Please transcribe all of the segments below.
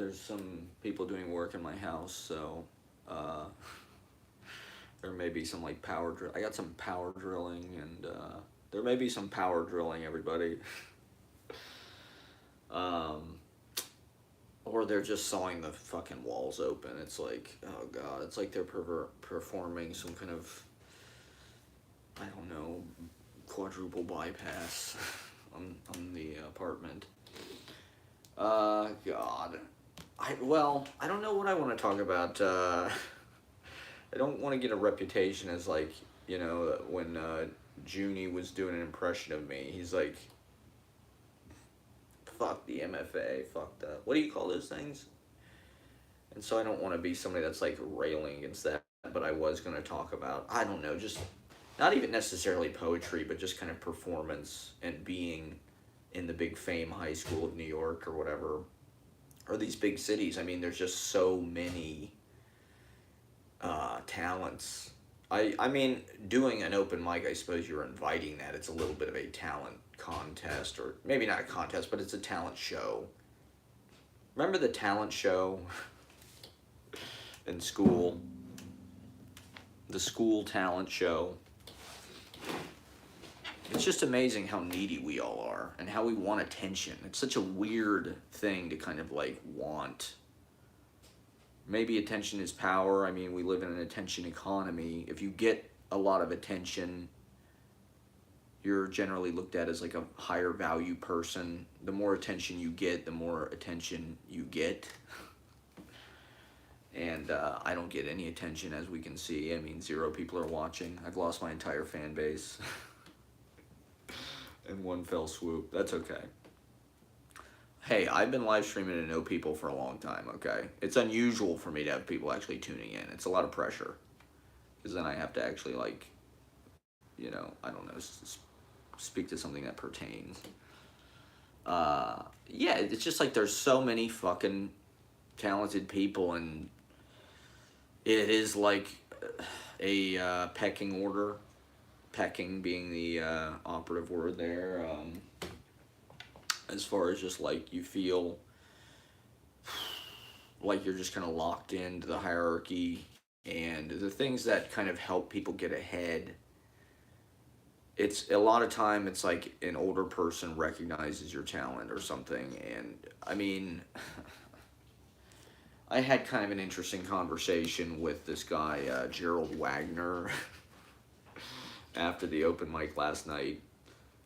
there's some people doing work in my house, so uh, there may be some like power drill. I got some power drilling, and there may be some power drilling, everybody. um, or they're just sawing the fucking walls open. It's like, oh god, it's like they're performing some kind of, I don't know, quadruple bypass on the apartment. God. I don't know what I want to talk about. I don't want to get a reputation as like, when Junie was doing an impression of me, he's like, fuck the MFA, fuck the, what do you call those things? And so I don't want to be somebody that's like railing against that, but I was going to talk about, I don't know, just not even necessarily poetry, but just kind of performance and being in the big fame high school of New York or whatever, or these big cities. I mean, there's just so many talents. I mean, doing an open mic, I suppose you're inviting that. It's a little bit of a talent contest, or maybe not a contest, but it's a talent show. Remember the talent show in school? The school talent show. It's just amazing how needy we all are and how we want attention. It's such a weird thing to kind of like want. Maybe attention is power. I mean, we live in an attention economy. If you get a lot of attention, you're generally looked at as like a higher value person. The more attention you get, the more attention you get. And I don't get any attention, as we can see. I mean, 0 people are watching. I've lost my entire fan base in one fell swoop. That's okay. Hey, I've been live streaming to no people for a long time, okay? It's unusual for me to have people actually tuning in. It's a lot of pressure. Because then I have to actually, like, I don't know, speak to something that pertains. Yeah, it's just like there's so many fucking talented people, and it is like a pecking order. Pecking being the operative word there. As far as just like you feel like you're just kind of locked into the hierarchy, and the things that kind of help people get ahead, it's a lot of time it's like an older person recognizes your talent or something. And I mean, I had kind of an interesting conversation with this guy, Gerald Wagner, after the open mic last night.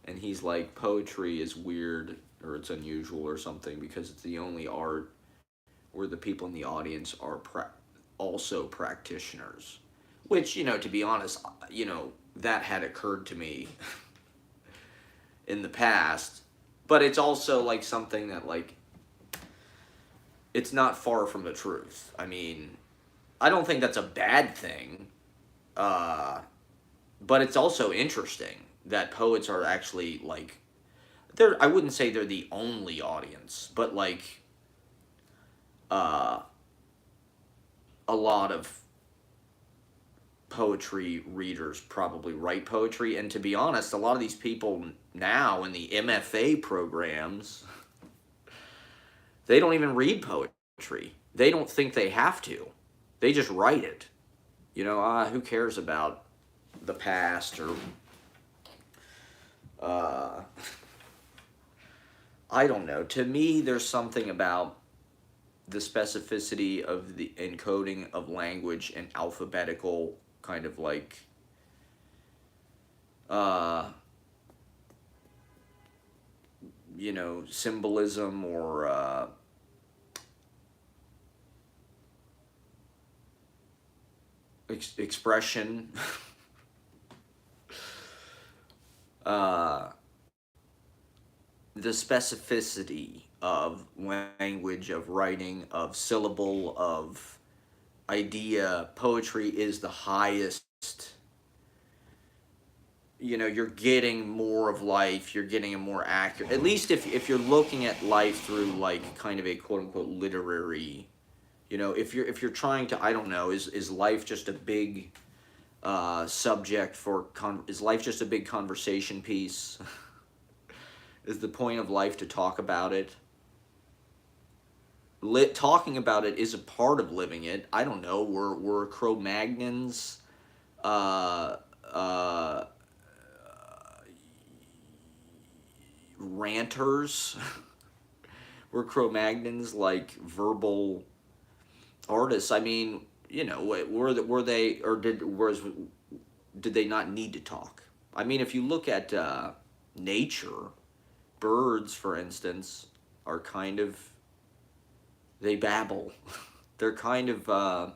And he's like, poetry is weird, or it's unusual or something, because it's the only art where the people in the audience are also practitioners. Which, to be honest, that had occurred to me in the past. But it's also like something that like, it's not far from the truth. I mean, I don't think that's a bad thing. But it's also interesting that poets are actually like, I wouldn't say they're the only audience, but like a lot of poetry readers probably write poetry. And to be honest, a lot of these people now in the MFA programs, they don't even read poetry. They don't think they have to. They just write it. Who cares about the past, or I don't know. To me, there's something about the specificity of the encoding of language and alphabetical kind of like symbolism, or expression. The specificity of language, of writing, of syllable, of idea. Poetry is the highest. You're getting more of life. You're getting a more accurate. At least if you're looking at life through like kind of a quote unquote literary. If you're trying to, I don't know, is life just a big subject for is life just a big conversation piece? Is the point of life to talk about it? talking about it is a part of living it. I don't know. We're Cro-Magnons, uh, uh, ranters. We're Cro-Magnons, like verbal artists. I mean, were they, or did they not need to talk? I mean, if you look at nature, birds, for instance, are kind of, they babble. They're kind of, God,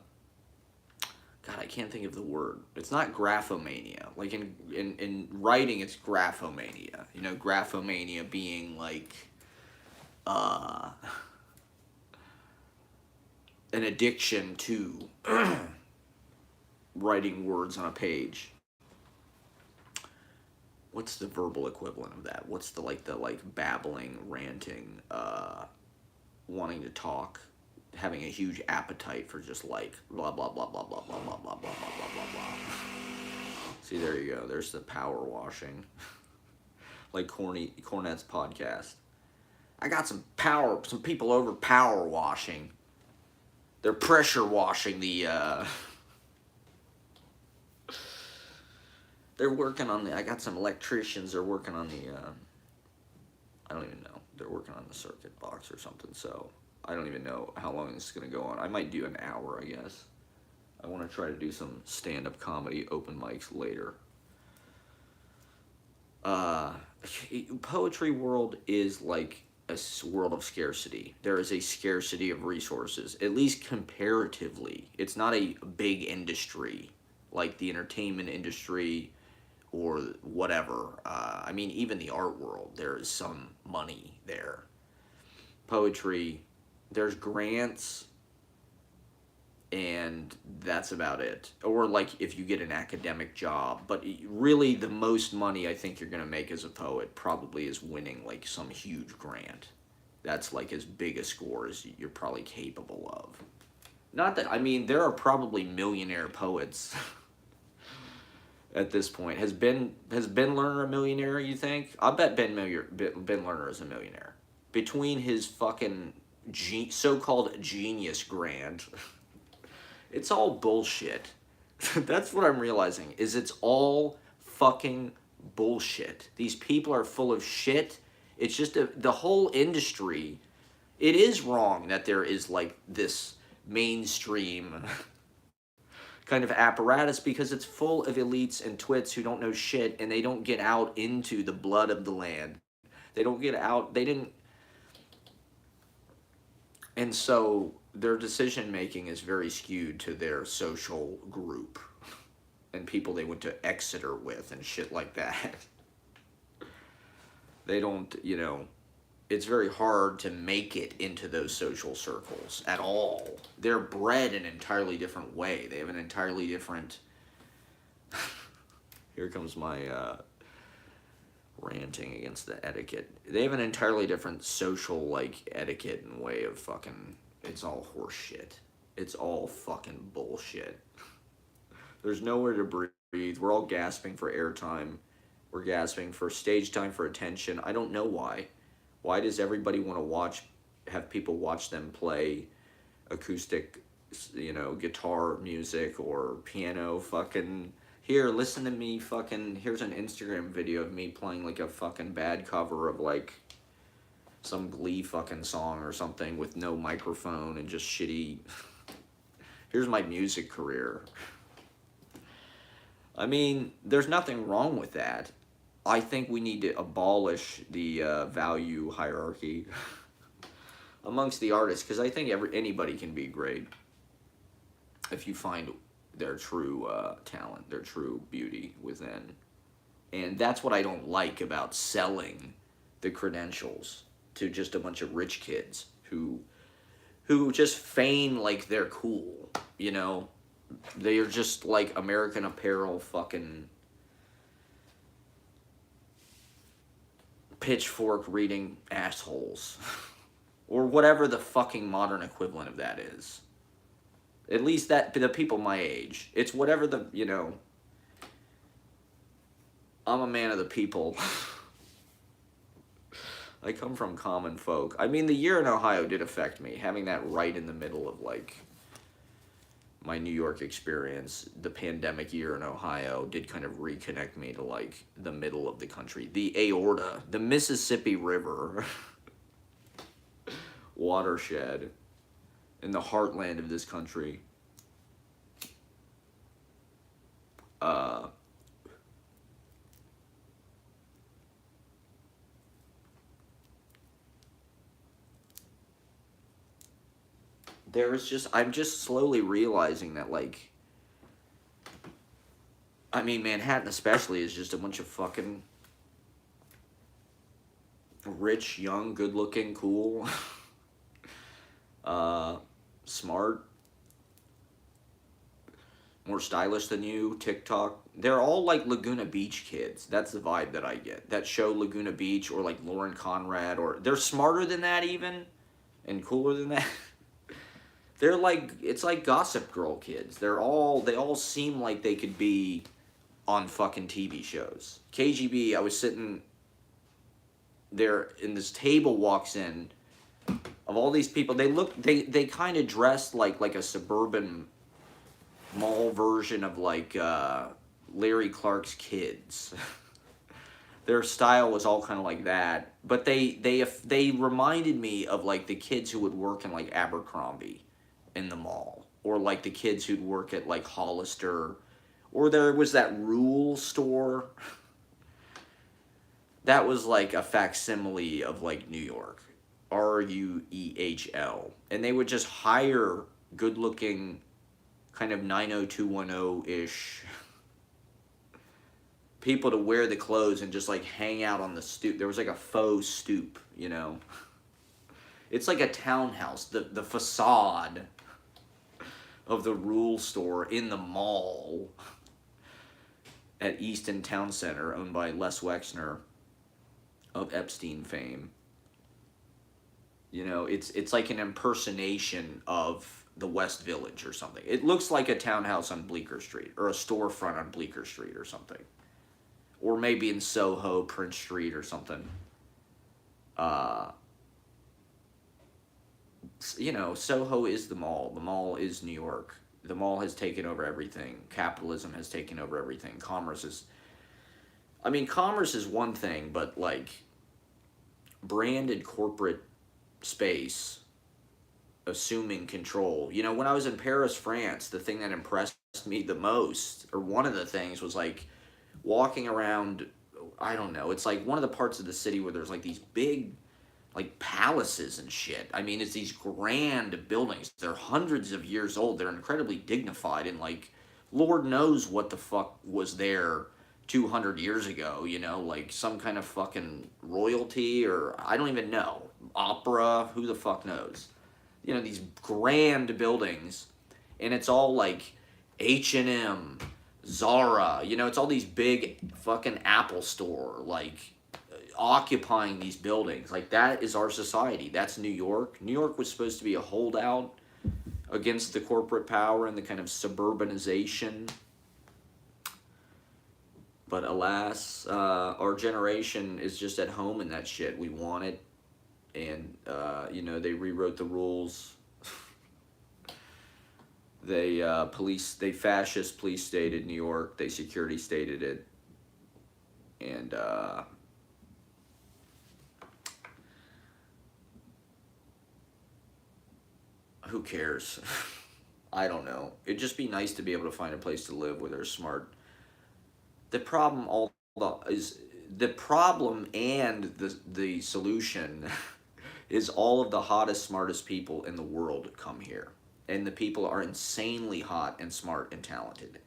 I can't think of the word. It's not graphomania. Like in writing, it's graphomania. Graphomania being like uh, an addiction to writing words on a page. What's the verbal equivalent of that? What's the babbling, ranting, wanting to talk, having a huge appetite for just like blah blah blah blah blah blah blah blah blah blah blah blah. See, there you go. There's the power washing. Like Cornette's podcast. I got some people over power washing. They're pressure washing the they're working on I got some electricians, they're working on the I don't even know. They're working on the circuit box or something, so I don't even know how long this is going to go on. I might do an hour, I guess. I want to try to do some stand-up comedy open mics later. Poetry world is like a world of scarcity. There is a scarcity of resources, at least comparatively. It's not a big industry like the entertainment industry or whatever. I mean, even the art world, there is some money there. Poetry, there's grants, and that's about it. Or like if you get an academic job. But really the most money I think you're going to make as a poet probably is winning like some huge grant. That's like as big a score as you're probably capable of. Not that, I mean, there are probably millionaire poets at this point. Has Ben Lerner a millionaire, you think? I bet Ben Lerner is a millionaire. Between his fucking so-called genius grant, it's all bullshit. That's what I'm realizing, is it's all fucking bullshit. These people are full of shit. It's just the whole industry. It is wrong that there is like this mainstream kind of apparatus because it's full of elites and twits who don't know shit, and they don't get out into the blood of the land. They don't get out. They didn't. And so their decision making is very skewed to their social group and people they went to Exeter with and shit like that. They don't, it's very hard to make it into those social circles at all. They're bred an entirely different way. They have an entirely different... Here comes my ranting against the etiquette. They have an entirely different social, etiquette and way of fucking... It's all horse shit. It's all fucking bullshit. There's nowhere to breathe. We're all gasping for airtime. We're gasping for stage time, for attention. I don't know why. Why does everybody want to have people watch them play acoustic, guitar music or piano fucking... Here, listen to me fucking... Here's an Instagram video of me playing like a fucking bad cover of some Glee fucking song or something with no microphone and just shitty... Here's my music career. I mean, there's nothing wrong with that. I think we need to abolish the value hierarchy amongst the artists, because I think anybody can be great if you find their true talent, their true beauty within. And that's what I don't like about selling the credentials to just a bunch of rich kids who just feign like they're cool, They are just like American Apparel fucking pitchfork reading assholes. Or whatever the fucking modern equivalent of that is. At least the people my age. It's whatever I'm a man of the people. I come from common folk. I mean, the year in Ohio did affect me. Having that right in the middle of like my New York experience, the pandemic year in Ohio did kind of reconnect me to like the middle of the country. The aorta, the Mississippi River watershed in the heartland of this country. Uh, I'm just slowly realizing that, like, I mean, Manhattan especially is just a bunch of fucking rich, young, good looking, cool, uh, smart, more stylish than you, TikTok. They're all like Laguna Beach kids. That's the vibe that I get. That show Laguna Beach, or like Lauren Conrad, or they're smarter than that even and cooler than that. They're like, it's like Gossip Girl kids. They all seem like they could be on fucking TV shows. KGB, I was sitting there and this table walks in of all these people. They kind of dressed like a suburban mall version of like Larry Clark's Kids. Their style was all kind of like that, but they reminded me of like the kids who would work in like Abercrombie in the mall, or like the kids who'd work at like Hollister, or there was that Rule store that was like a facsimile of like New York, Ruehl, and they would just hire good looking kind of 90210 ish people to wear the clothes and just like hang out on the stoop. There was like a faux stoop, you know. It's like a townhouse. The facade of the Rule store in the mall at Easton Town Center, owned by Les Wexner of Epstein fame. You know, it's like an impersonation of the West Village or something. It looks like a townhouse on Bleecker Street, or a storefront on Bleecker Street or something. Or maybe in Soho, Prince Street or something. You know, Soho is the mall. The mall is New York. The mall has taken over everything. Capitalism has taken over everything. Commerce is one thing, but like branded corporate space assuming control. You know, when I was in Paris, France, the thing that impressed me the most, or one of the things, was like walking around, I don't know, it's like one of the parts of the city where there's like these big like palaces and shit. I mean, it's these grand buildings. They're hundreds of years old. They're incredibly dignified, and like Lord knows what the fuck was there 200 years ago, you know, like some kind of fucking royalty, or I don't even know. Opera, who the fuck knows? You know, these grand buildings, and it's all like H&M, Zara, you know, it's all these big fucking Apple store, like occupying these buildings. Like, that is our society. That's New York. New York was supposed to be a holdout against the corporate power and the kind of suburbanization. But alas, our generation is just at home in that shit. We want it. And, you know, they rewrote the rules. They fascist police stated New York. They security stated it. And, who cares? I don't know. It'd just be nice to be able to find a place to live where they're smart. The problem and the solution is all of the hottest, smartest people in the world come here. And the people are insanely hot and smart and talented.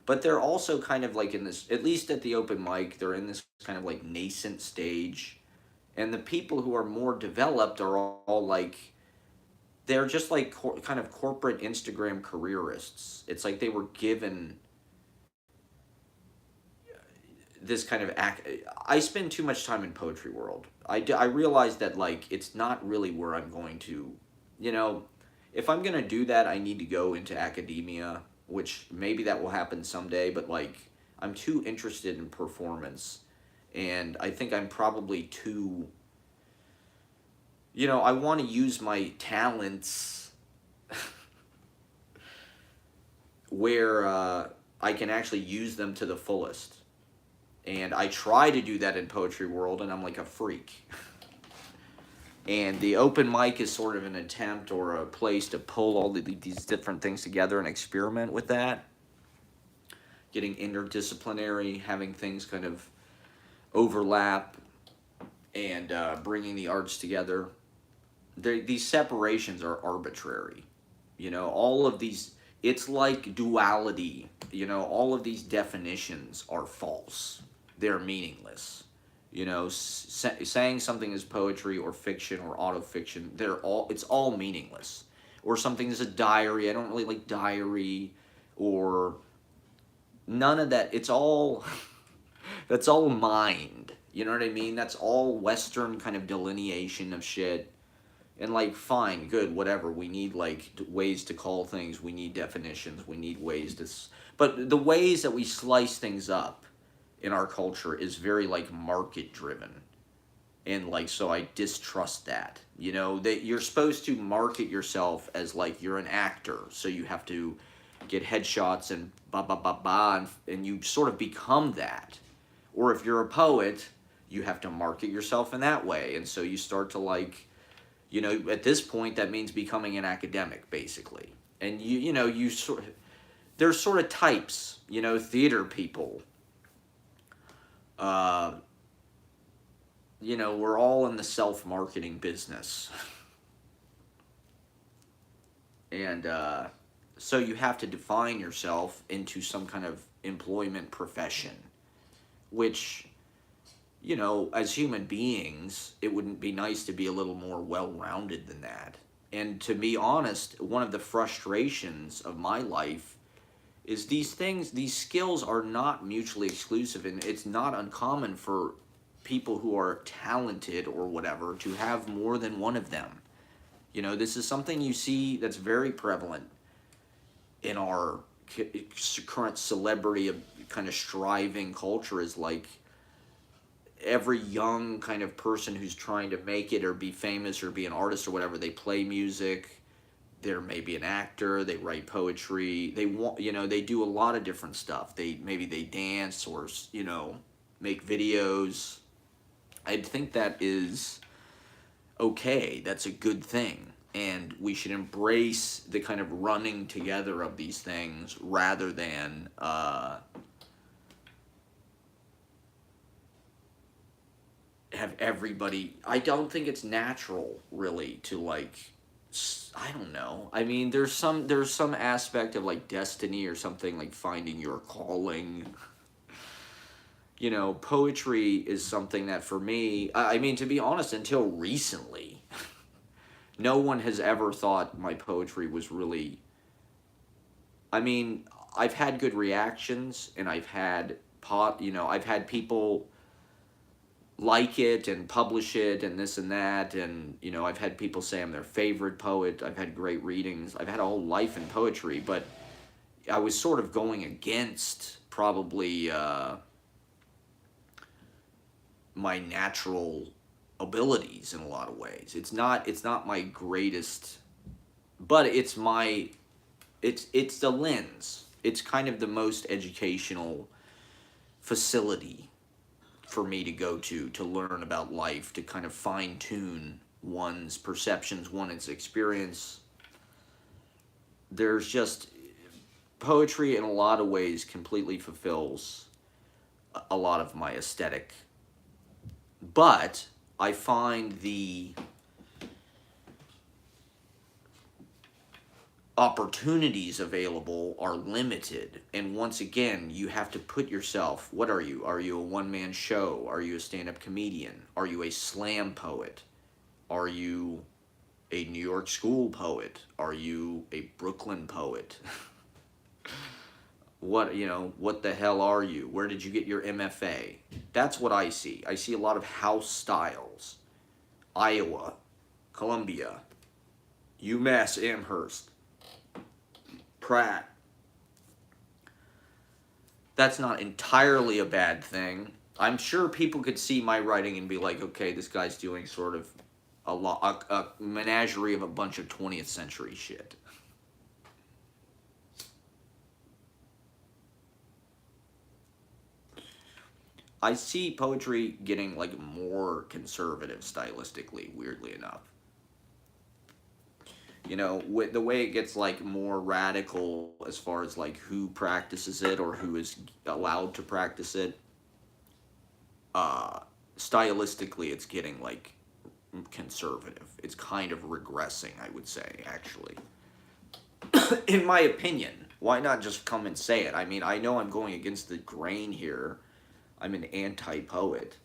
But they're also kind of like in this, at least at the open mic, they're in this kind of like nascent stage. And the people who are more developed are all like, they're just like kind of corporate Instagram careerists. It's like they were given this kind of I spend too much time in poetry world. I realize that like it's not really where I'm going to, you know, if I'm gonna do that, I need to go into academia, which maybe that will happen someday. But like, I'm too interested in performance, and I think I'm probably too I want to use my talents where I can actually use them to the fullest. And I try to do that in poetry world, and I'm like a freak. And the open mic is sort of an attempt or a place to pull all these different things together and experiment with that. Getting interdisciplinary, having things kind of overlap, and bringing the arts together. These separations are arbitrary. All of these, it's like duality. All of these definitions are false. They're meaningless. Saying something is poetry or fiction or autofiction, it's all meaningless. Or something is a diary. I don't really like diary, or none of that. It's all that's all mind. You know what I mean? That's all Western kind of delineation of shit. And like, fine, good, whatever. We need like ways to call things. We need definitions. We need ways to. But the ways that we slice things up in our culture is very like market driven, and like, so I distrust that. That you're supposed to market yourself as like you're an actor, so you have to get headshots and ba ba ba ba, and you sort of become that. Or if you're a poet, you have to market yourself in that way, and so you start to like, at this point that means becoming an academic basically. And you sort of, there's sort of types, theater people. We're all in the self-marketing business. And so you have to define yourself into some kind of employment profession, which, as human beings, it wouldn't be nice to be a little more well-rounded than that. And to be honest, one of the frustrations of my life is these skills are not mutually exclusive, and it's not uncommon for people who are talented or whatever to have more than one of them. This is something you see that's very prevalent in our current celebrity kind of striving culture, is like every young kind of person who's trying to make it or be famous or be an artist or whatever, they play music. They're maybe an actor, they write poetry, they do a lot of different stuff. They dance or, make videos. I think that is okay. That's a good thing. And we should embrace the kind of running together of these things rather than have everybody. I don't think it's natural, really, to like, I don't know. I mean, there's some aspect of like destiny or something, like finding your calling. Poetry is something that for me, I mean, to be honest, until recently, no one has ever thought my poetry was really. I mean, I've had good reactions, and I've had I've had people like it and publish it and this and that, and I've had people say I'm their favorite poet. I've had great readings. I've had a whole life in poetry, but I was sort of going against probably my natural abilities in a lot of ways. It's not my greatest, but it's the lens. It's kind of the most educational facility for me to go to learn about life, to kind of fine-tune one's perceptions, one's experience. There's just, poetry in a lot of ways completely fulfills a lot of my aesthetic. But I find the opportunities available are limited, and once again, you have to put yourself, what are you? Are you a one-man show? Are you a stand-up comedian? Are you a slam poet? Are you a New York school poet? Are you a Brooklyn poet? What the hell are you? Where did you get your MFA? That's what I see. I see a lot of house styles. Iowa, Columbia, UMass Amherst, Pratt. That's not entirely a bad thing. I'm sure people could see my writing and be like, okay, this guy's doing sort of a menagerie of a bunch of 20th century shit. I see poetry getting like more conservative stylistically, weirdly enough. You know, with the way it gets like more radical as far as like who practices it or who is allowed to practice it. Uh, Stylistically, it's getting like conservative. It's kind of regressing, I would say, actually. In my opinion, why not just come and say it? I mean, I know I'm going against the grain here. I'm an anti-poet.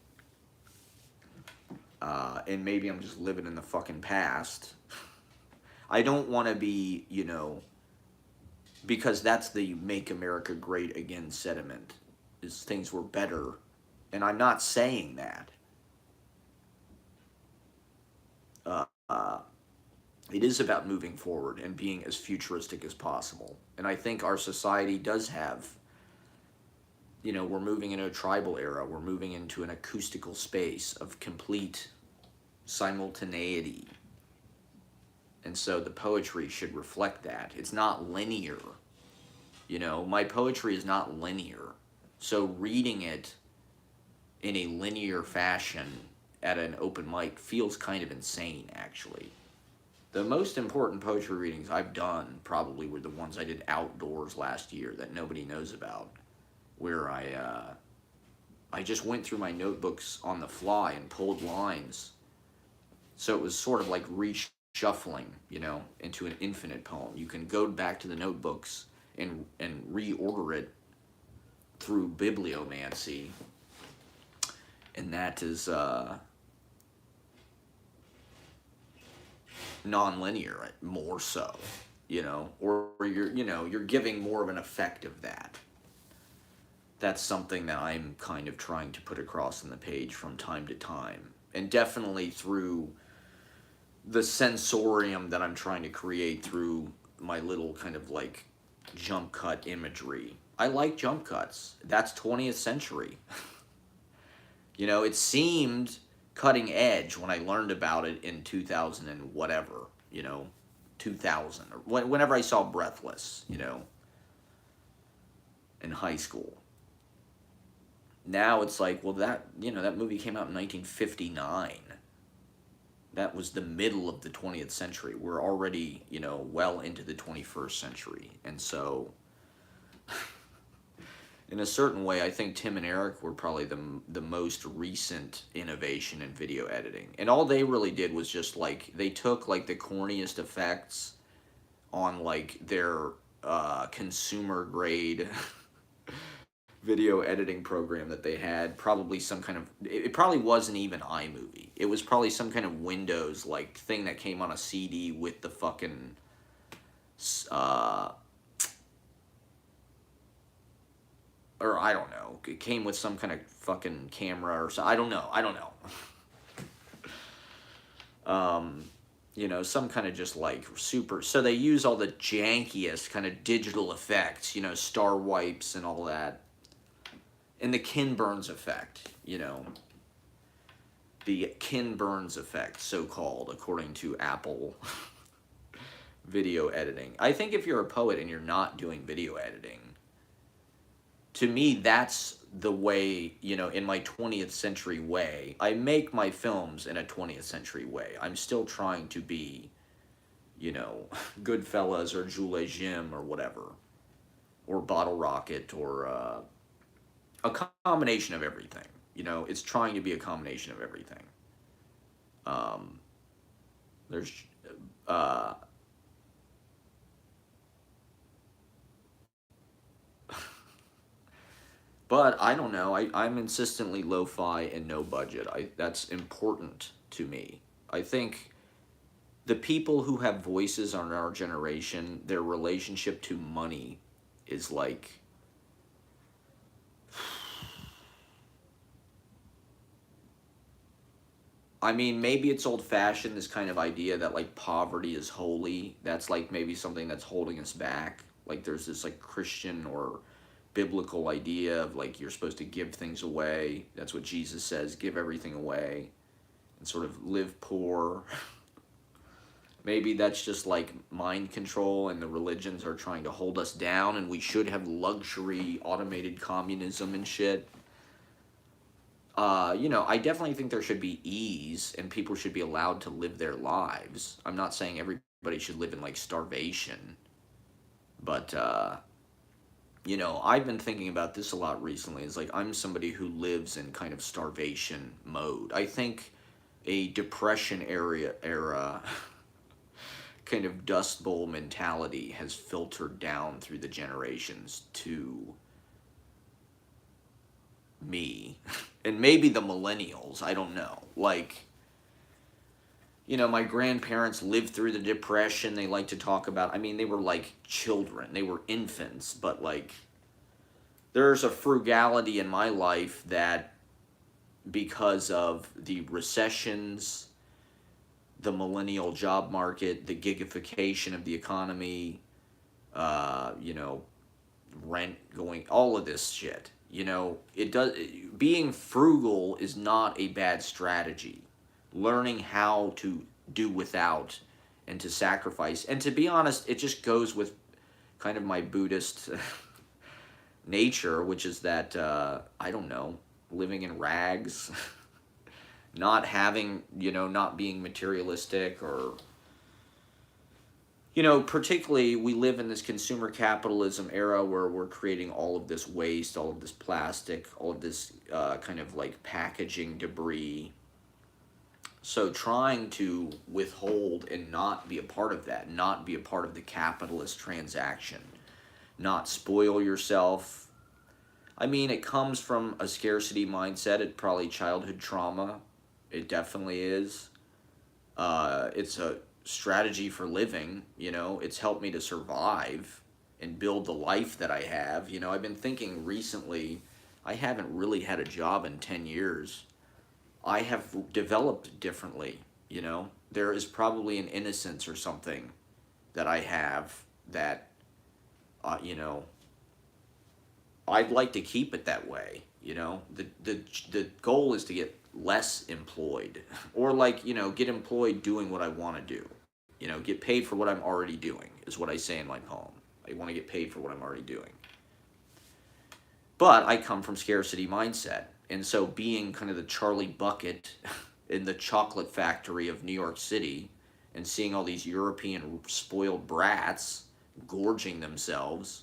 And maybe I'm just living in the fucking past. I don't want to be, you know, because that's the Make America Great Again sentiment, is things were better. And I'm not saying that. Uh, uh, it is about moving forward and being as futuristic as possible. And I think our society does have, you know, we're moving into a tribal era. We're moving into an acoustical space of complete simultaneity. And so the poetry should reflect that. It's not linear. You know, my poetry is not linear. So reading it in a linear fashion at an open mic feels kind of insane, actually. The most important poetry readings I've done probably were the ones I did outdoors last year that nobody knows about, where I just went through my notebooks on the fly and pulled lines. So it was sort of like reshuffling, you know, into an infinite poem. You can go back to the notebooks and reorder it through bibliomancy, and that is non-linear, more so, you know, or you're giving more of an effect of that. That's something that I'm kind of trying to put across on the page from time to time, and definitely through the sensorium that I'm trying to create through my little kind of like jump cut imagery. I like jump cuts. That's 20th century. You know, it seemed cutting edge when I learned about it in 2000 and whatever, you know, 2000, or whenever I saw Breathless, you know, in high school. Now it's like, well, that, you know, that movie came out in 1959. That was the middle of the 20th century. We're already, you know, well into the 21st century. And so, in a certain way, I think Tim and Eric were probably the most recent innovation in video editing. And all they really did was just, like, they took, like, the corniest effects on, like, their consumer-grade video editing program that they had. Probably some kind of... It probably wasn't even iMovie. It was probably some kind of Windows, like, thing that came on a CD with the fucking... or I don't know, it came with some kind of fucking camera or so. I don't know. You know, some kind of just like super. So they use all the jankiest kind of digital effects, you know, star wipes and all that. And the Ken Burns effect, you know. The Ken Burns effect, so called, according to Apple video editing. I think if you're a poet and you're not doing video editing, to me, that's the way, you know, in my 20th century way. I make my films in a 20th century way. I'm still trying to be, you know, Goodfellas or Jules Jim or whatever. Or Bottle Rocket or a combination of everything. You know, it's trying to be a combination of everything. There's... But I don't know. I'm insistently lo-fi and no budget. That's important to me. I think the people who have voices on our generation, their relationship to money is like... I mean, maybe it's old-fashioned, this kind of idea that, like, poverty is holy. That's, like, maybe something that's holding us back. Like, there's this, like, Christian or biblical idea of, like, you're supposed to give things away. That's what Jesus says, give everything away. and sort of live poor. Maybe that's just like mind control and the religions are trying to hold us down and we should have luxury automated communism and shit. I definitely think there should be ease and people should be allowed to live their lives. I'm not saying everybody should live in like starvation, but I've been thinking about this a lot recently. It's like I'm somebody who lives in kind of starvation mode. I think a depression era kind of dust bowl mentality has filtered down through the generations to me and maybe the millennials. I don't know. Like, my grandparents lived through the depression. They like to talk about, I mean, they were like children, they were infants, but like there's a frugality in my life that because of the recessions, the millennial job market, the gigification of the economy, rent going, all of this shit. Being frugal is not a bad strategy. Learning how to do without and to sacrifice. And to be honest, it just goes with kind of my Buddhist nature, which is that, I don't know, living in rags, not having, not being materialistic or, particularly we live in this consumer capitalism era where we're creating all of this waste, all of this plastic, all of this kind of like packaging debris. So trying to withhold and not be a part of that, not be a part of the capitalist transaction, not spoil yourself. I mean, it comes from a scarcity mindset. It's probably childhood trauma. It definitely is. It's a strategy for living, it's helped me to survive and build the life that I have. I've been thinking recently, I haven't really had a job in 10 years. I have developed differently, there is probably an innocence or something that I have that, I'd like to keep it that way, the goal is to get less employed or like, get employed doing what I want to do, get paid for what I'm already doing is what I say in my poem. I want to get paid for what I'm already doing. But I come from scarcity mindset. And so being kind of the Charlie Bucket in the chocolate factory of New York City and seeing all these European spoiled brats gorging themselves,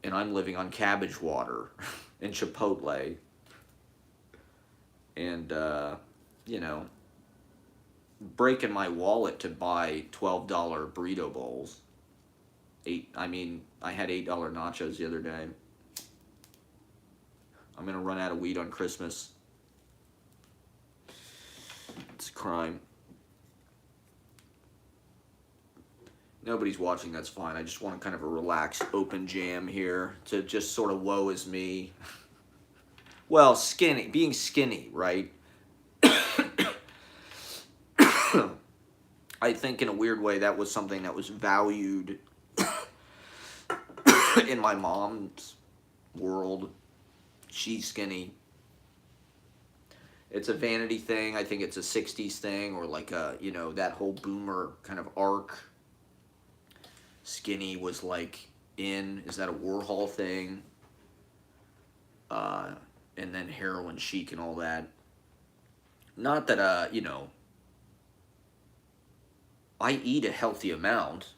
and I'm living on cabbage water and Chipotle and, breaking my wallet to buy $12 burrito bowls. I had $8 nachos the other day. I'm going to run out of weed on Christmas. It's a crime. Nobody's watching, that's fine. I just want kind of a relaxed, open jam here to just sort of woe is me. Well, being skinny, right? I think in a weird way that was something that was valued in my mom's world. She's skinny. It's a vanity thing. I think it's a 60s thing or like that whole boomer kind of arc. Skinny was like in, is that a Warhol thing? And then heroin chic and all that. Not that, I eat a healthy amount,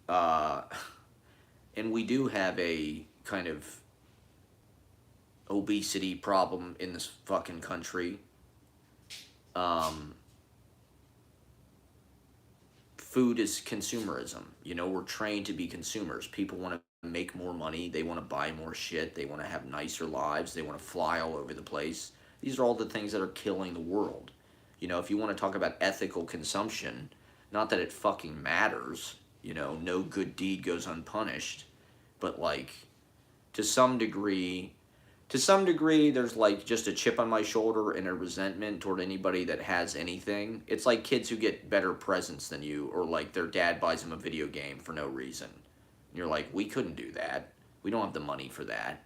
and we do have a kind of obesity problem in this fucking country. Food is consumerism. We're trained to be consumers. People want to make more money. They want to buy more shit. They want to have nicer lives. They want to fly all over the place. These are all the things that are killing the world. If you want to talk about ethical consumption, not that it fucking matters, no good deed goes unpunished, but like, to some degree, there's like just a chip on my shoulder and a resentment toward anybody that has anything. It's like kids who get better presents than you, or like their dad buys them a video game for no reason. And you're like, we couldn't do that. We don't have the money for that.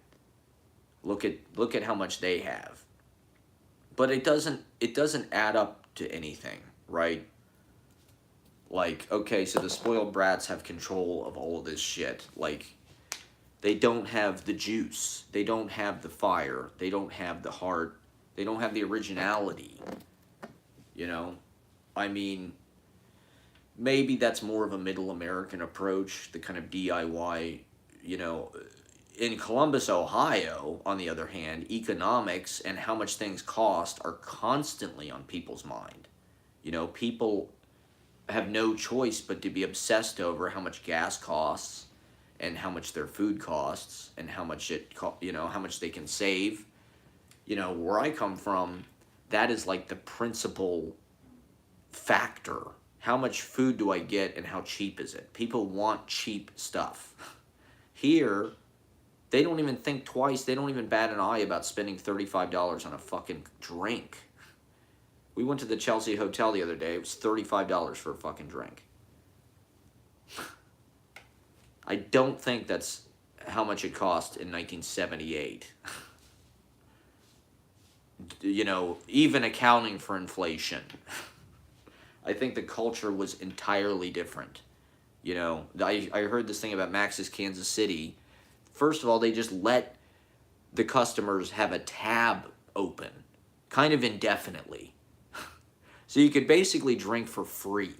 Look at how much they have. but it doesn't add up to anything, right? Like, okay, so the spoiled brats have control of all of this shit. Like, they don't have the juice. They don't have the fire. They don't have the heart. They don't have the originality, you know? I mean, maybe that's more of a middle American approach, the kind of DIY, you know. In Columbus, Ohio, on the other hand, economics and how much things cost are constantly on people's mind. You know, people have no choice but to be obsessed over how much gas costs and how much their food costs and how much how much they can save. You know, where I come from, that is like the principal factor. How much food do I get and how cheap is it? People want cheap stuff. Here, they don't even think twice. They don't even bat an eye about spending $35 on a fucking drink. We went to the Chelsea Hotel the other day. It was $35 for a fucking drink. I don't think that's how much it cost in 1978. You know, even accounting for inflation. I think the culture was entirely different. You know, I heard this thing about Max's Kansas City. First of all, they just let the customers have a tab open, kind of indefinitely. So you could basically drink for free.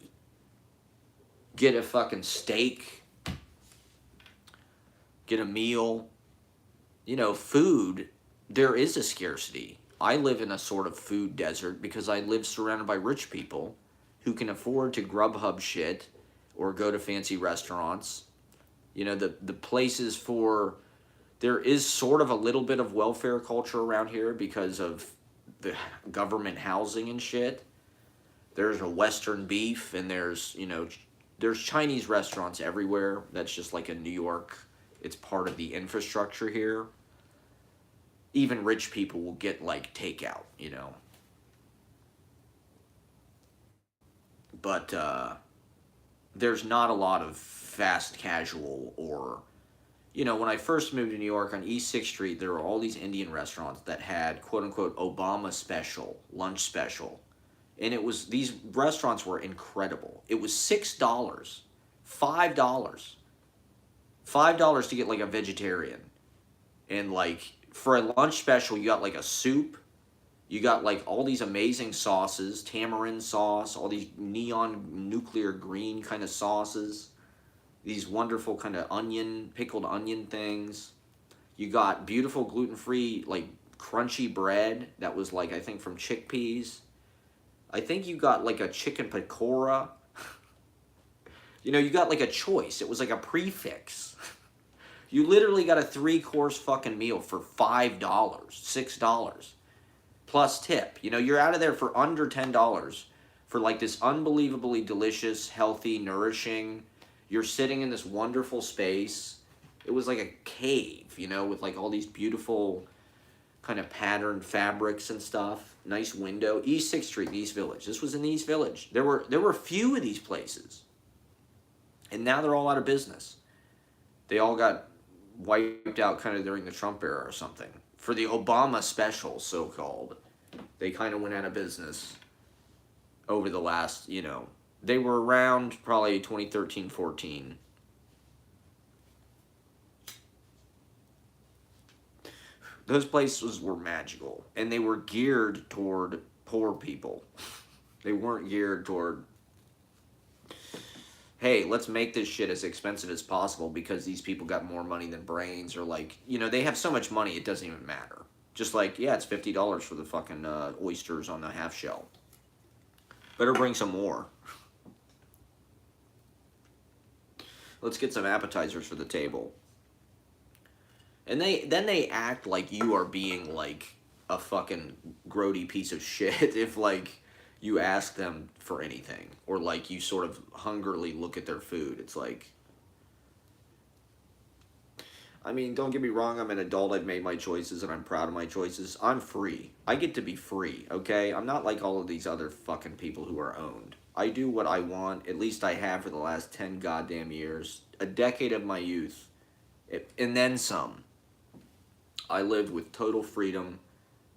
Get a fucking steak. Get a meal. You know, food, there is a scarcity. I live in a sort of food desert because I live surrounded by rich people who can afford to Grubhub shit or go to fancy restaurants. You know, the places for... There is sort of a little bit of welfare culture around here because of the government housing and shit. There's a Western Beef, and there's, you know, there's Chinese restaurants everywhere. That's just like a New York... It's part of the infrastructure here. Even rich people will get, like, takeout, you know. But, there's not a lot of fast casual or... You know, when I first moved to New York on East 6th Street, there were all these Indian restaurants that had, quote-unquote, Obama special, lunch special. And it was... These restaurants were incredible. It was $6. $5. $5 to get, like, a vegetarian. And, like, for a lunch special, you got, like, a soup. You got, like, all these amazing sauces. Tamarind sauce. All these neon nuclear green kind of sauces. These wonderful kind of pickled onion things. You got beautiful gluten-free, like, crunchy bread that was, like, I think from chickpeas. I think you got, like, a chicken pakora. You know, you got, like, a choice. It was like a prefix. You literally got a 3-course fucking meal for $5, $6, plus tip. You know, you're out of there for under $10 for, like, this unbelievably delicious, healthy, nourishing... You're sitting in this wonderful space. It was like a cave, you know, with, like, all these beautiful kind of patterned fabrics and stuff. Nice window. East 6th Street, East Village. This was in East Village. There were a few of these places. And now they're all out of business. They all got wiped out kind of during the Trump era or something. For the Obama special, so-called. They kind of went out of business over the last, you know... They were around probably 2013, 14. Those places were magical. And they were geared toward poor people. They weren't geared toward... Hey, let's make this shit as expensive as possible because these people got more money than brains, or, like, you know, they have so much money it doesn't even matter. Just like, yeah, it's $50 for the fucking oysters on the half shell. Better bring some more. Let's get some appetizers for the table. And then they act like you are being, like, a fucking grody piece of shit if, like, you ask them for anything. Or, like, you sort of hungrily look at their food. It's like... I mean, don't get me wrong, I'm an adult, I've made my choices, and I'm proud of my choices. I'm free. I get to be free, okay? I'm not like all of these other fucking people who are owned. I do what I want, at least I have for the last 10 goddamn years. A decade of my youth. And then some. I lived with total freedom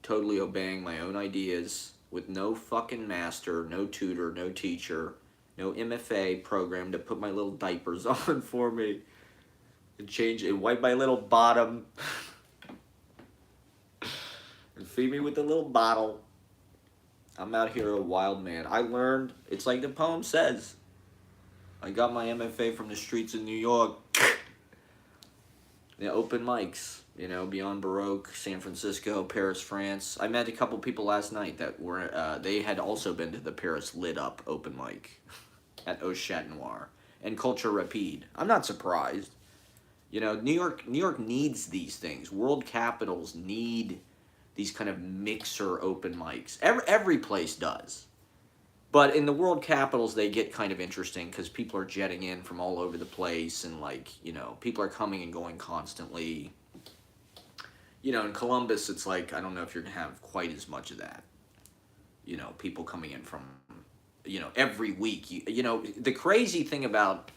totally obeying my own ideas with no fucking master, no tutor, no teacher, no MFA program to put my little diapers on for me and change and wipe my little bottom and feed me with the little bottle. I'm out here a wild man. I learned, it's like the poem says, I got my MFA from the streets of New York. The open mics, you know, Beyond Baroque, San Francisco, Paris, France. I met a couple people last night that were, they had also been to the Paris Lit Up open mic at Au Chat Noir and Culture Rapide. I'm not surprised. You know, New York needs these things. World capitals need these kind of mixer open mics. Every place does. But in the world capitals, they get kind of interesting because people are jetting in from all over the place and, like, you know, people are coming and going constantly. You know, in Columbus, it's like, I don't know if you're going to have quite as much of that. You know, people coming in from, you know, every week. You know, the crazy thing about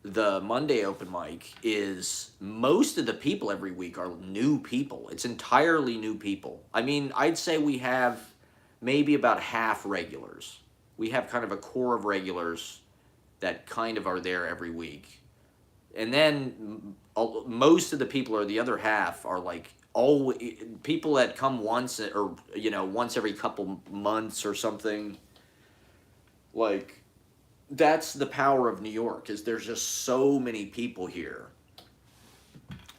the Monday open mic is most of the people every week are new people. It's entirely new people. I mean, I'd say we have maybe about half regulars. We have kind of a core of regulars that kind of are there every week. And then most of the people, or the other half, are like all people that come once, or, you know, once every couple months or something. Like, that's the power of New York, is there's just so many people here.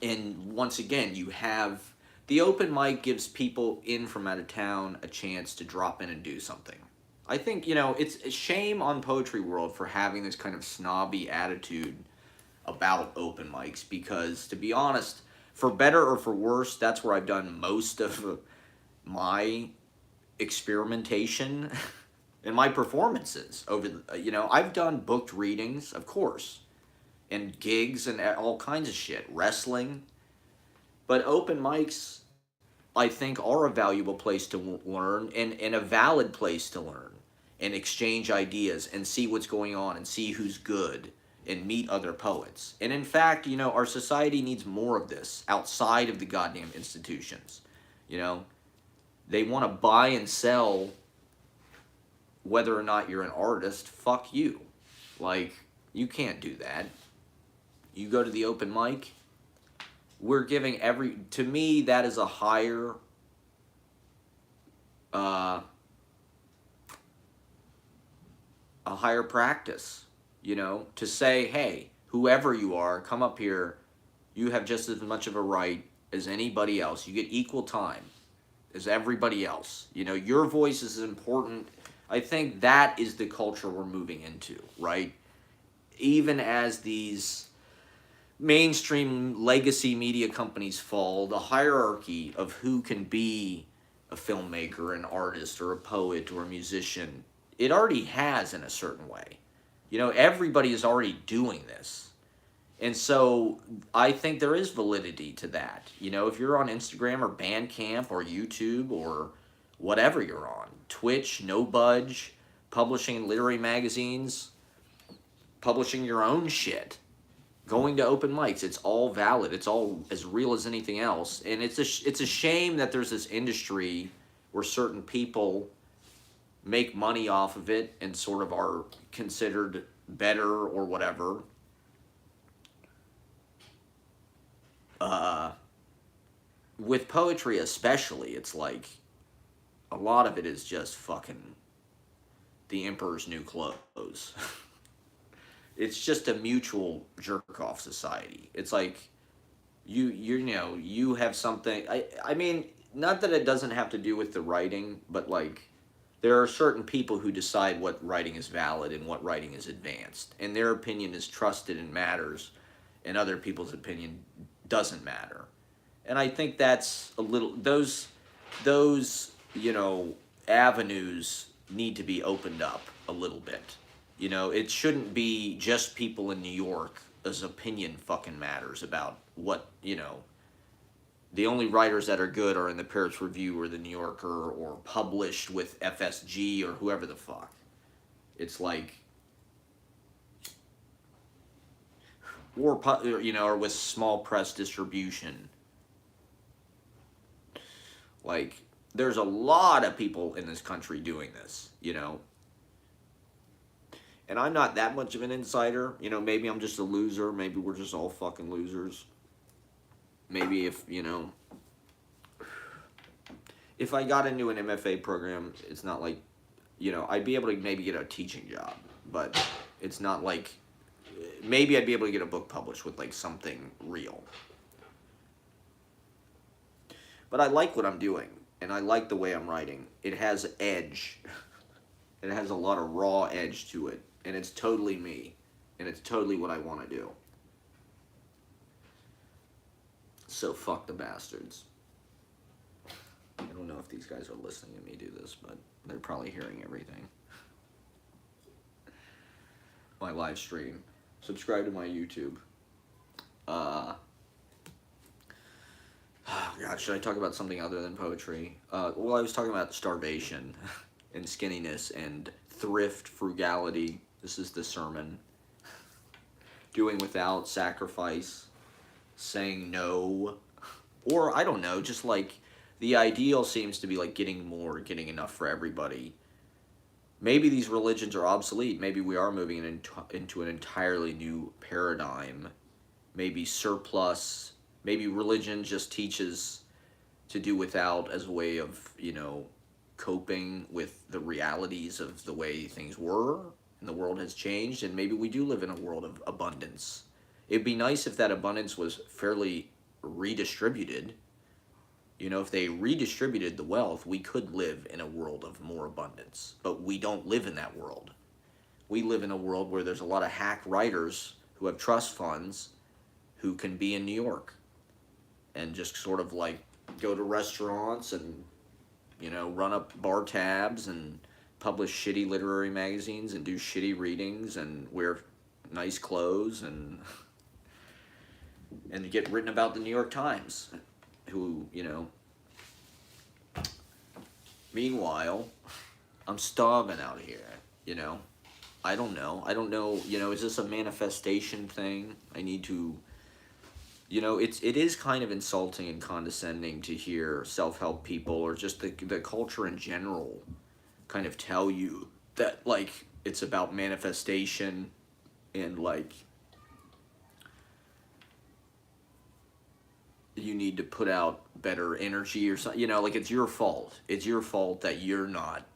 And once again, you have the open mic gives people in from out of town a chance to drop in and do something. I think, you know, it's a shame on Poetry World for having this kind of snobby attitude about open mics, because, to be honest, for better or for worse, that's where I've done most of my experimentation and my performances over the, you know, I've done booked readings, of course, and gigs and all kinds of shit, wrestling. But open mics, I think, are a valuable place to learn, and a valid place to learn and exchange ideas and see what's going on and see who's good and meet other poets. And in fact, you know, our society needs more of this outside of the goddamn institutions. You know, they want to buy and sell whether or not you're an artist. Fuck you. Like, you can't do that. You go to the open mic, we're giving to me, that is a higher, a higher practice, you know, to say, hey, whoever you are, come up here, you have just as much of a right as anybody else. You get equal time as everybody else. You know, your voice is important. I think that is the culture we're moving into, right? Even as these mainstream legacy media companies fall, the hierarchy of who can be a filmmaker, an artist, or a poet, or a musician, it already has in a certain way. You know, everybody is already doing this. And so I think there is validity to that. You know, if you're on Instagram or Bandcamp or YouTube or whatever you're on, Twitch, No Budge, publishing literary magazines, publishing your own shit, going to open mics, it's all valid. It's all as real as anything else. And it's a shame that there's this industry where certain people make money off of it and sort of are considered better or whatever. With poetry especially, it's like a lot of it is just fucking the emperor's new clothes. It's just a mutual jerk-off society. It's like, you know, you have something, I mean, not that it doesn't have to do with the writing, but, like, there are certain people who decide what writing is valid and what writing is advanced, and their opinion is trusted and matters, and other people's opinion doesn't matter. And I think that's a little, those, you know, avenues need to be opened up a little bit. You know, it shouldn't be just people in New York's opinion fucking matters about what, you know, the only writers that are good are in the Paris Review or the New Yorker or published with FSG or whoever the fuck. It's like, or, you know, or with small press distribution. Like, there's a lot of people in this country doing this, you know? And I'm not that much of an insider. You know, maybe I'm just a loser. Maybe we're just all fucking losers. Maybe if, you know, if I got into an MFA program, it's not like, you know, I'd be able to maybe get a teaching job. But it's not like, maybe I'd be able to get a book published with, like, something real. But I like what I'm doing. And I like the way I'm writing. It has edge. It has a lot of raw edge to it. And it's totally me. And it's totally what I want to do. So fuck the bastards. I don't know if these guys are listening to me do this, but they're probably hearing everything. My live stream. Subscribe to my YouTube. God, should I talk about something other than poetry? Well, I was talking about starvation and skinniness and thrift, frugality. This is the sermon. Doing without, sacrifice, saying no. Or, I don't know, just like the ideal seems to be like getting more, getting enough for everybody. Maybe these religions are obsolete. Maybe we are moving into an entirely new paradigm. Maybe surplus. Maybe religion just teaches to do without as a way of, you know, coping with the realities of the way things were and the world has changed. And maybe we do live in a world of abundance. It'd be nice if that abundance was fairly redistributed. You know, if they redistributed the wealth, we could live in a world of more abundance. But we don't live in that world. We live in a world where there's a lot of hack writers who have trust funds who can be in New York and just sort of like go to restaurants and, you know, run up bar tabs and publish shitty literary magazines and do shitty readings and wear nice clothes and get written about the New York Times, who, you know. Meanwhile, I'm starving out here, you know. I don't know, you know, is this a manifestation thing? I need to, you know, it is kind of insulting and condescending to hear self-help people or just the culture in general kind of tell you that, like, it's about manifestation and, like, you need to put out better energy or something, you know, like it's your fault. It's your fault that you're not,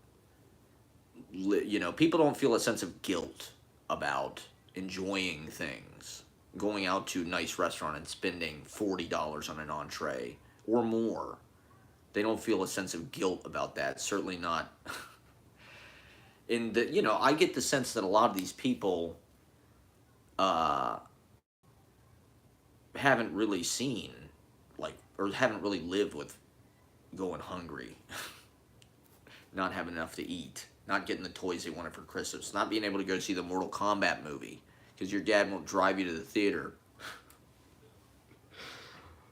you know, people don't feel a sense of guilt about enjoying things, going out to a nice restaurant and spending $40 on an entree or more. They don't feel a sense of guilt about that. Certainly not. In the, you know, I get the sense that a lot of these people haven't really seen, like, or haven't really lived with going hungry, not having enough to eat, not getting the toys they wanted for Christmas, not being able to go see the Mortal Kombat movie because your dad won't drive you to the theater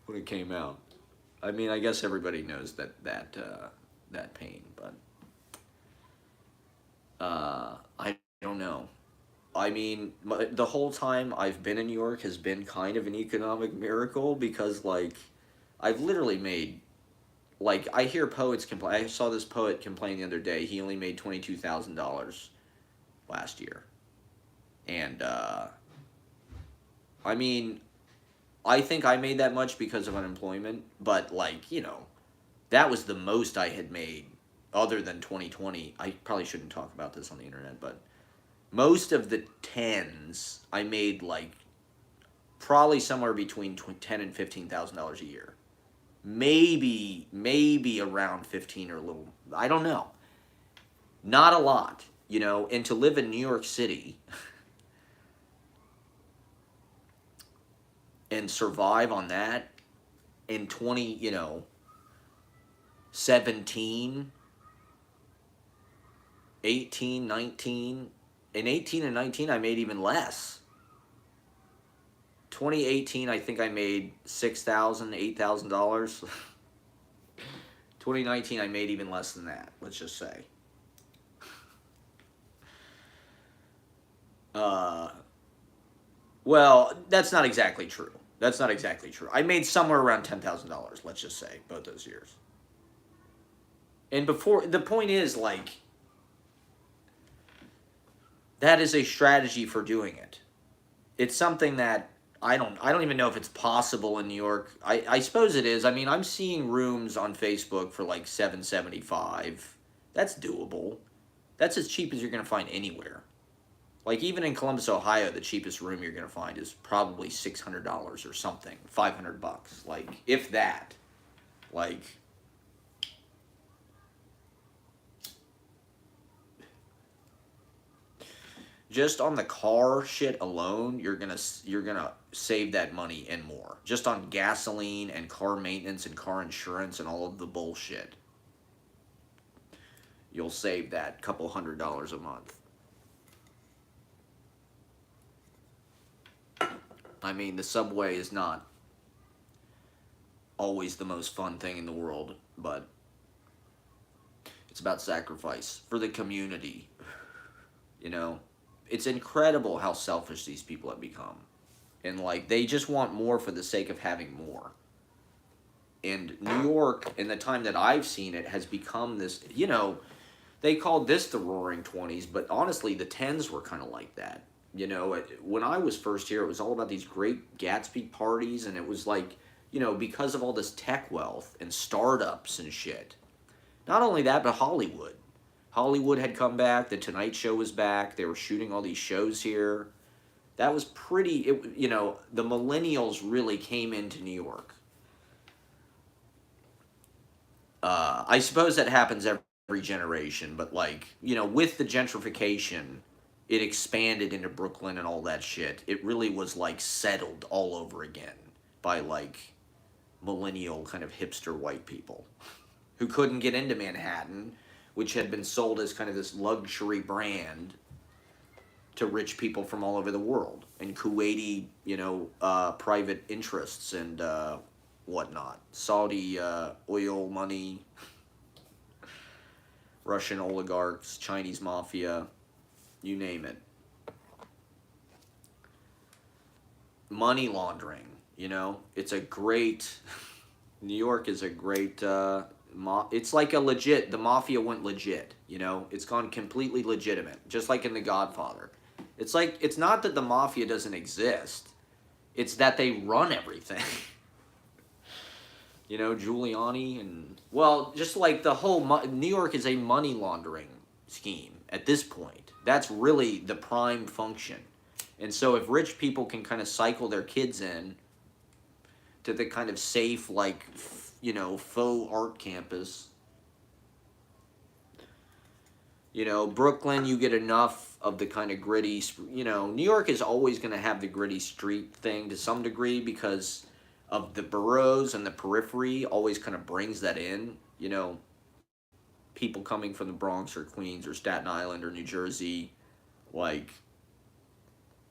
when it came out. I mean, I guess everybody knows that pain, but I don't know. I mean, the whole time I've been in New York has been kind of an economic miracle because, like, I've literally made, like, I hear poets complain. I saw this poet complain the other day. He only made $22,000 last year. And, I mean, I think I made that much because of unemployment. But, like, you know, that was the most I had made other than 2020. I probably shouldn't talk about this on the internet, but most of the tens I made, like, probably somewhere between $10,000 and $15,000 a year. Maybe around 15 or a little, I don't know. Not a lot, you know, and to live in New York City and survive on that in 17, 18, 19, in 18 and 19 I made even less. 2018, I think I made $6,000, $8,000. 2019, I made even less than that, let's just say. Well, that's not exactly true. I made somewhere around $10,000, let's just say, both those years. And before, the point is, like, that is a strategy for doing it. It's something that I don't even know if it's possible in New York. I suppose it is. I mean, I'm seeing rooms on Facebook for like 775. That's doable. That's as cheap as you're going to find anywhere. Like even in Columbus, Ohio, the cheapest room you're going to find is probably $600 or something, $500. Like if that. Like just on the car shit alone, you're gonna save that money and more. Just on gasoline and car maintenance and car insurance and all of the bullshit, you'll save that couple $100 a month. I mean, the subway is not always the most fun thing in the world, but it's about sacrifice for the community. You know, it's incredible how selfish these people have become. And like they just want more for the sake of having more. And New York, in the time that I've seen it, has become this, you know, they called this the Roaring Twenties, but honestly, the tens were kind of like that. You know, when I was first here, it was all about these great Gatsby parties, and it was like, you know, because of all this tech wealth and startups and shit. Not only that, but Hollywood. Hollywood had come back. The Tonight Show was back. They were shooting all these shows here. That was pretty, you know, the millennials really came into New York. I suppose that happens every generation, but like, you know, with the gentrification, it expanded into Brooklyn and all that shit. It really was like settled all over again by like millennial kind of hipster white people who couldn't get into Manhattan, which had been sold as kind of this luxury brand to rich people from all over the world and Kuwaiti, you know, private interests and whatnot. Saudi oil money, Russian oligarchs, Chinese mafia, you name it. Money laundering, you know, it's a great. New York is a great. It's like a legit. The mafia went legit. You know, it's gone completely legitimate, just like in The Godfather. It's like it's not that the mafia doesn't exist; it's that they run everything. You know, Giuliani and well, just like the whole New York is a money laundering scheme at this point. That's really the prime function. And so if rich people can kind of cycle their kids in to the kind of safe, like, you know, faux art campus, you know, Brooklyn, you get enough of the kind of gritty, you know, New York is always going to have the gritty street thing to some degree because of the boroughs and the periphery always kind of brings that in, you know, people coming from the Bronx or Queens or Staten Island or New Jersey, like,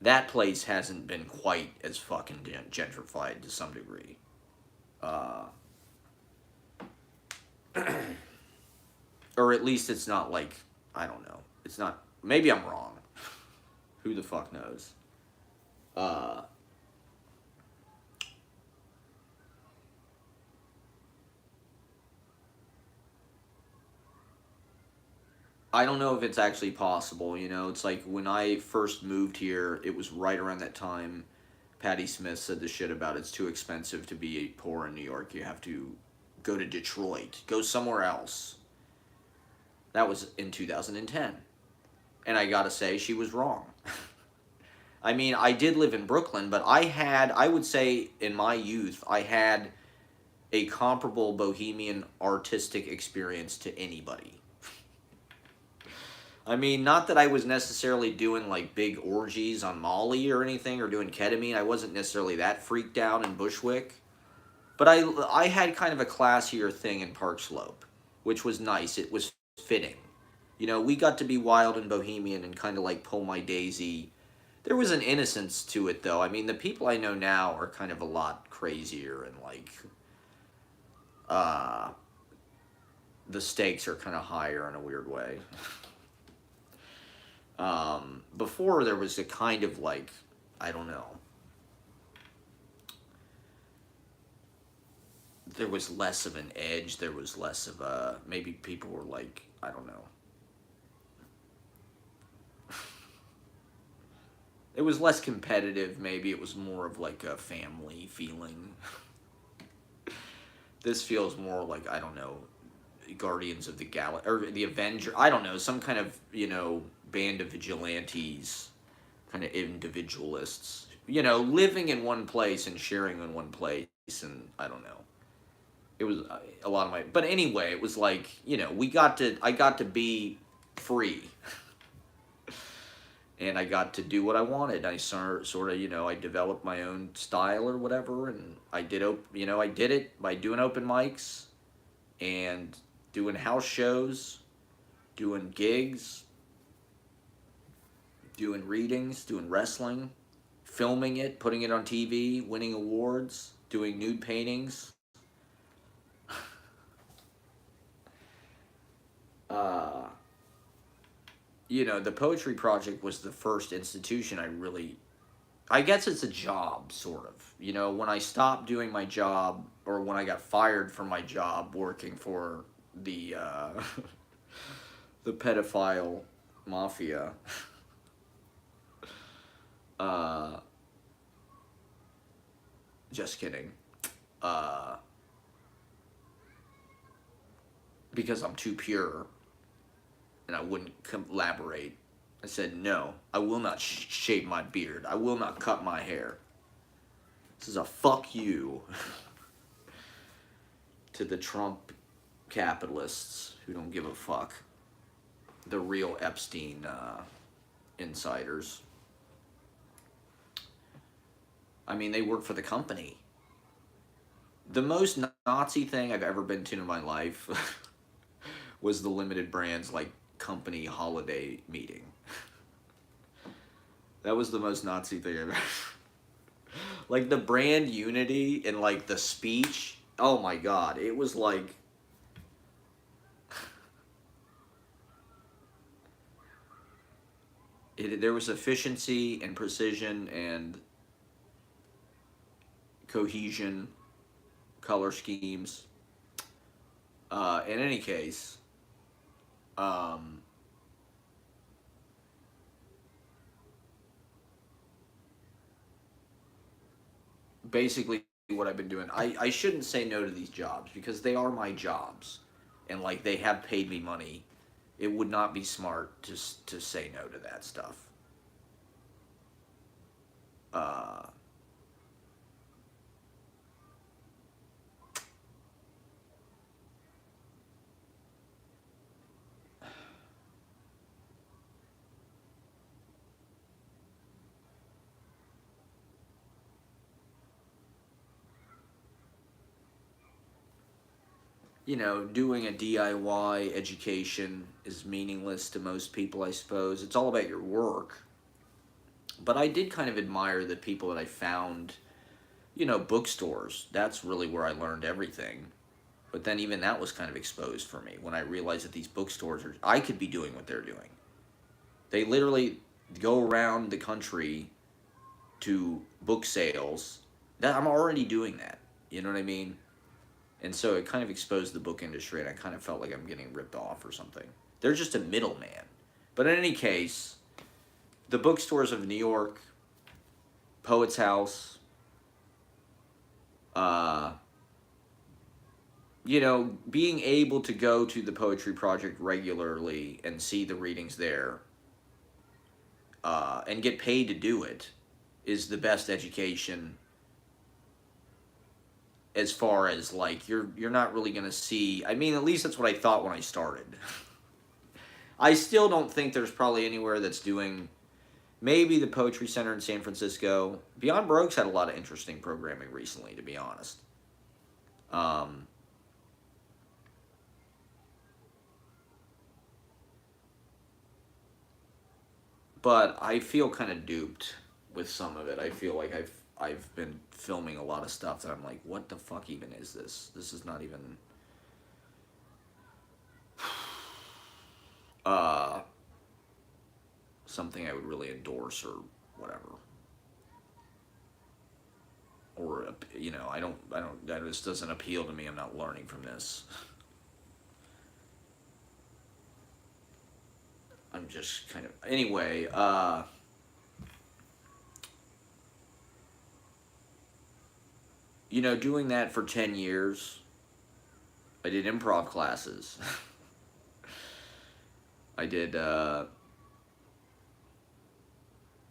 that place hasn't been quite as fucking gentrified to some degree. Or at least it's not like, I don't know. It's not, maybe I'm wrong. Who the fuck knows? I don't know if it's actually possible, you know. It's like when I first moved here, it was right around that time Patti Smith said the shit about it's too expensive to be poor in New York. You have to go to Detroit, go somewhere else. That was in 2010. And I gotta say, she was wrong. I mean, I did live in Brooklyn, but I would say in my youth, I had a comparable bohemian artistic experience to anybody. I mean, not that I was necessarily doing like big orgies on Molly or anything or doing ketamine. I wasn't necessarily that freaked out in Bushwick. But I had kind of a classier thing in Park Slope, which was nice. It was fitting. You know, we got to be wild and bohemian and kind of like pull my daisy. There was an innocence to it, though. I mean, the people I know now are kind of a lot crazier and like, the stakes are kind of higher in a weird way. Before there was a kind of like, I don't know. there was less of an edge. There was less of a, maybe people were like, I don't know. It was less competitive, maybe. It was more of like a family feeling. This feels more like, I don't know, Guardians of the Galaxy, or the Avenger, I don't know, some kind of, band of vigilantes, kind of individualists, living in one place and sharing in one place, and I don't know. It was a lot of my, but anyway, it was like, I got to be free. And I got to do what I wanted. I sort of, I developed my own style or whatever, and I did, I did it by doing open mics and doing house shows, doing gigs, doing readings, doing wrestling, filming it, putting it on TV, winning awards, doing nude paintings. The Poetry Project was the first institution I guess it's a job, sort of. When I stopped doing my job, or when I got fired from my job working for the, the pedophile mafia, just kidding, because I'm too pure, and I wouldn't collaborate. I said, no, I will not shave my beard. I will not cut my hair. This is a fuck you to the Trump capitalists who don't give a fuck. The real Epstein insiders. I mean, they work for the company. The most Nazi thing I've ever been to in my life was the Limited Brands, company holiday meeting. That was the most Nazi thing I've ever. The brand unity and the speech. Oh my god, it was there was efficiency and precision and cohesion, color schemes. In any case, basically what I've been doing, I shouldn't say no to these jobs because they are my jobs, and they have paid me money. It would not be smart to say no to that stuff. Doing a DIY education is meaningless to most people, I suppose. It's all about your work. But I did kind of admire the people that I found, bookstores. That's really where I learned everything. But then even that was kind of exposed for me when I realized that these bookstores I could be doing what they're doing. They literally go around the country to book sales. That I'm already doing that. You know what I mean? And so it kind of exposed the book industry, and I kind of felt like I'm getting ripped off or something. They're just a middleman. But in any case, the bookstores of New York, Poets House, being able to go to the Poetry Project regularly and see the readings there, and get paid to do it, is the best education. As far as you're not really gonna see. I mean, at least that's what I thought when I started. I still don't think there's probably anywhere that's doing. Maybe the Poetry Center in San Francisco. Beyond Baroque's had a lot of interesting programming recently, to be honest. But I feel kind of duped with some of it. I feel like I've been filming a lot of stuff that I'm like, what the fuck even is this? This is not even something I would really endorse or whatever. Or you know, I don't, that just doesn't appeal to me. I'm not learning from this. I'm just kind of, anyway, you know, doing that for 10 years, I did improv classes. I did,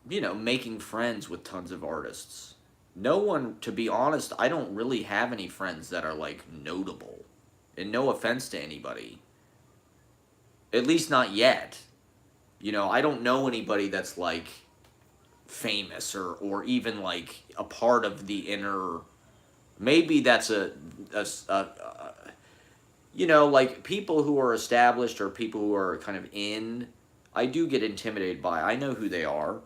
you know, making friends with tons of artists. No one, to be honest, I don't really have any friends that are like notable. And no offense to anybody. At least not yet. You know, I don't know anybody that's like famous or even like a part of the inner. Maybe that's a you know, like people who are established or people who are kind of in, I do get intimidated by. I know who they are.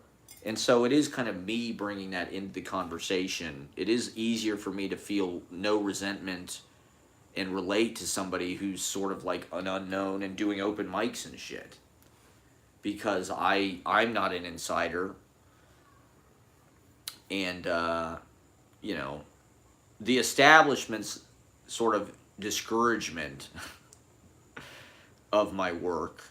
And so it is kind of me bringing that into the conversation. It is easier for me to feel no resentment and relate to somebody who's sort of like an unknown and doing open mics and shit. Because I'm not an insider. And, you know, the establishment's sort of discouragement of my work